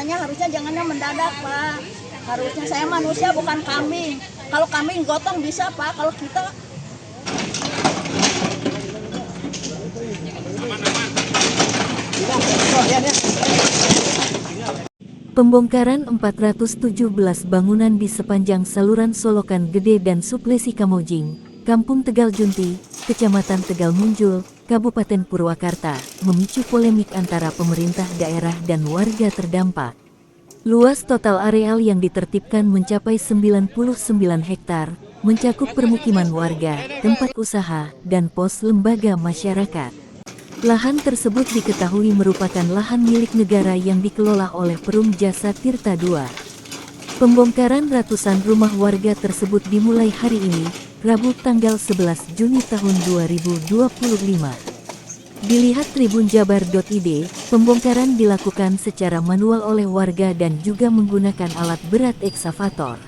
Kitanya harusnya jangannya mendadak, Pak. Harusnya saya manusia bukan kambing. Kalau kambing gotong bisa, Pak. Kalau kita Pembongkaran 417 bangunan di sepanjang saluran Solokan Gede dan Suplesi Kamojing, Kampung Tegal Junti, Kecamatan Tegal Munjul, Kabupaten Purwakarta, memicu polemik antara pemerintah daerah dan warga terdampak. Luas total areal yang ditertibkan mencapai 99 hektar, mencakup permukiman warga, tempat usaha, dan pos lembaga masyarakat. Lahan tersebut diketahui merupakan lahan milik negara yang dikelola oleh Perum Jasa Tirta II. Pembongkaran ratusan rumah warga tersebut dimulai hari ini, Rabu tanggal 11 Juni tahun 2025. Dilihat tribunjabar.id, pembongkaran dilakukan secara manual oleh warga dan juga menggunakan alat berat eksavator.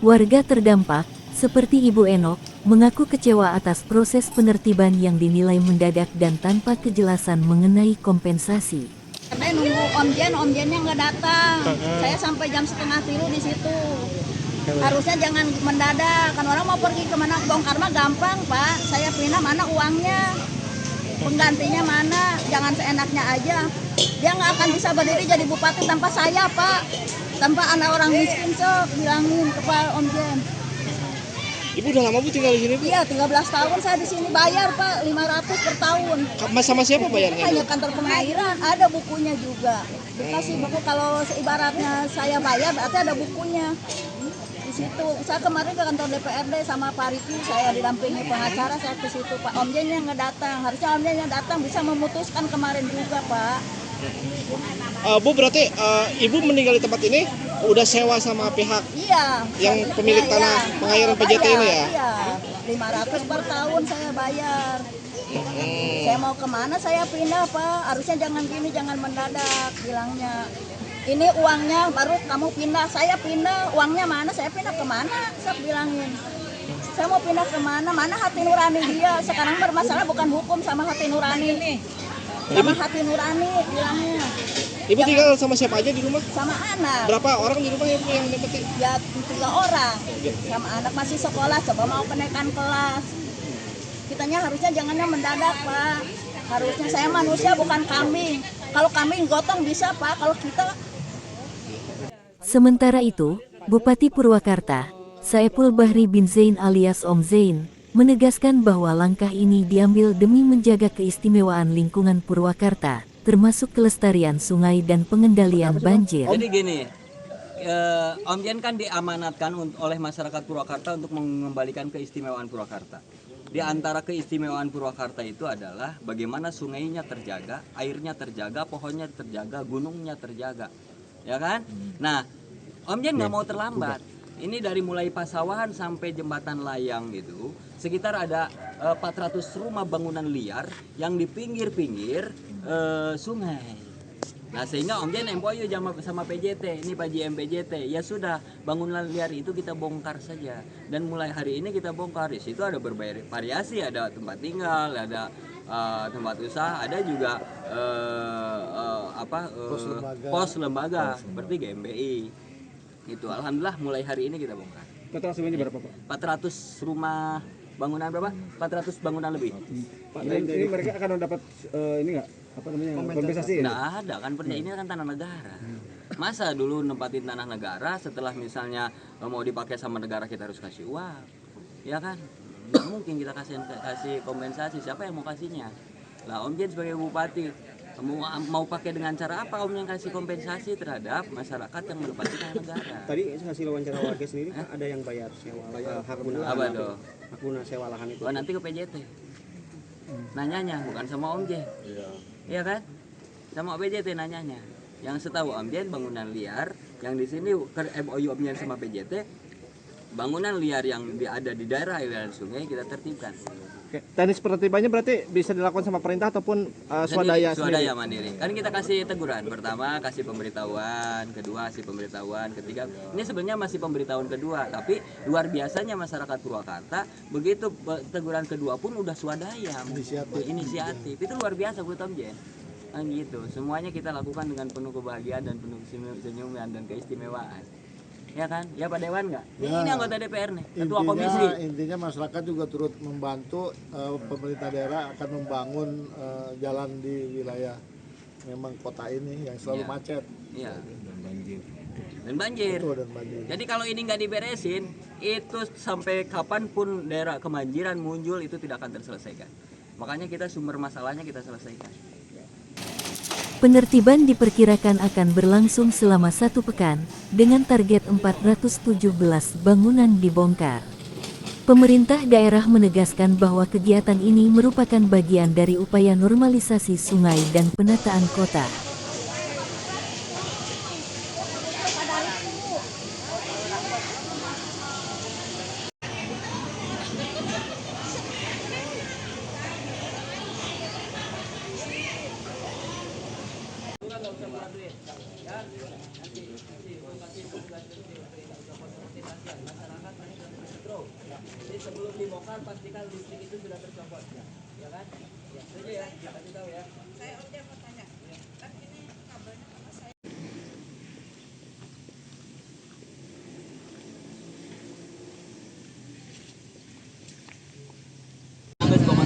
Warga terdampak, seperti Ibu Enok, mengaku kecewa atas proses penertiban yang dinilai mendadak dan tanpa kejelasan mengenai kompensasi. katanya nunggu Omjennya nggak datang. Saya sampai jam 2:30 di situ. Harusnya jangan mendadak, kan orang mau pergi kemana, bongkar mah gampang, Pak. Saya pindah, mana uangnya, penggantinya mana, jangan seenaknya aja. Dia nggak akan bisa berdiri jadi bupati tanpa saya, Pak. Tanpa anak orang miskin, bilangin ke Pak Omjen. Ibu udah lama Bu tinggal di sini, Bu? Iya, 13 tahun saya di sini, bayar Pak, 500 per tahun. Sama siapa bayarnya? Hanya kantor pengairan, ada bukunya juga. Dikasih buku, kalau ibaratnya saya bayar, berarti ada bukunya. Di situ, saya kemarin ke kantor DPRD sama Pak Riki, saya didampingi pengacara, saya ke situ. Pak Omjennya nggak datang, harusnya Omjennya datang, bisa memutuskan kemarin juga, Pak. Bu, berarti Ibu meninggal di tempat ini udah sewa sama pihak yang pemilik tanah pengairan PJT ini ya? Iya, 500 per tahun saya bayar. Saya mau kemana saya pindah, Pak. Harusnya jangan gini, jangan mendadak bilangnya. Ini uangnya baru kamu pindah, saya pindah, uangnya mana, saya pindah kemana, saya bilangin. Saya mau pindah kemana, mana hati nurani dia. Sekarang bermasalah bukan hukum sama hati nurani. Sama hati nurani bilangnya. Ibu tinggal sama siapa aja di rumah? Sama anak. Berapa orang di rumah Ibu yang dapetin? Ya 3 orang. Sama anak masih sekolah, coba mau kenaikan kelas. Kitanya harusnya jangannya mendadak, Pak. Harusnya saya manusia bukan kambing. Kalau kambing gotong bisa, Pak. Kalau kita... Sementara itu, Bupati Purwakarta, Saepul Bahri bin Zain alias Om Zain, menegaskan bahwa langkah ini diambil demi menjaga keistimewaan lingkungan Purwakarta, termasuk kelestarian sungai dan pengendalian banjir. Jadi gini, Om Jen kan diamanatkan oleh masyarakat Purwakarta untuk mengembalikan keistimewaan Purwakarta. Di antara keistimewaan Purwakarta itu adalah bagaimana sungainya terjaga, airnya terjaga, pohonnya terjaga, gunungnya terjaga, ya kan? Nah, Om Jen nggak mau terlambat. Ini dari mulai Pasawahan sampai Jembatan Layang gitu, sekitar ada 400 rumah bangunan liar yang di pinggir-pinggir sungai. Nah, sehingga Om Jen MOU sama PJT, ini Pak JM PJT, ya sudah, bangunan liar itu kita bongkar saja. Dan mulai hari ini kita bongkar. Di situ ada berbagai variasi, ada tempat tinggal, ada tempat usaha, ada juga pos lembaga seperti GMBI. Itu alhamdulillah mulai hari ini kita bongkar. Total semuanya berapa, Pak? 400 rumah bangunan berapa? 400 bangunan lebih. Pak, ini mereka akan dapat ini nggak? Apa namanya? Kompensasi? Nggak ada kan, ini kan tanah negara. Masa dulu nempatin tanah negara, setelah misalnya mau dipakai sama negara kita harus kasih uang, ya kan? Nggak mungkin kita kasih kompensasi, siapa yang mau kasihnya? Lah Om Jen sebagai bupati mau pakai dengan cara apa Om yang kasih kompensasi terhadap masyarakat yang menempati tanah negara? Tadi hasil wawancara warga sendiri ada yang bayar sewa hak guna apa tuh? hak guna sewa lahan itu. Oh, nanti ke PJT. Nanyanya bukan sama Om Jen. Iya kan? Sama PJT nanyanya. Yang setahu Om Jen bangunan liar yang di sini MOU Om Jen sama PJT, bangunan liar yang ada di daerah aliran sungai kita tertibkan. Oke. Teknis penertibannya berarti bisa dilakukan sama perintah ataupun swadaya sendiri? Swadaya mandiri. Kan kita kasih teguran. Pertama kasih pemberitahuan, kedua kasih pemberitahuan, ketiga ini sebenarnya masih pemberitahuan kedua, tapi luar biasanya masyarakat Purwakarta begitu teguran kedua pun udah swadaya, inisiatif. Itu luar biasa buat Om Jen. Nah, gitu. Semuanya kita lakukan dengan penuh kebahagiaan dan penuh senyuman dan keistimewaan. Ya kan? Ya Pak Dewan nggak? Ya. Ini anggota DPR nih, ketua komisi. Intinya masyarakat juga turut membantu pemerintah daerah akan membangun jalan di wilayah memang kota ini yang selalu Iya. macet. Iya. Dan banjir. Betul, dan banjir. Jadi kalau ini nggak diberesin, itu sampai kapanpun daerah kebanjiran muncul itu tidak akan terselesaikan. Makanya kita sumber masalahnya kita selesaikan. Penertiban diperkirakan akan berlangsung selama 1 pekan, dengan target 417 bangunan dibongkar. Pemerintah daerah menegaskan bahwa kegiatan ini merupakan bagian dari upaya normalisasi sungai dan penataan kota. Jadi sebelum dibongkar pastikan listrik itu sudah tercopot, ya kan? Ya, itu ya, kasih tahu ya. Saya mau tanya, kan ini kabelnya sama saya. Sampai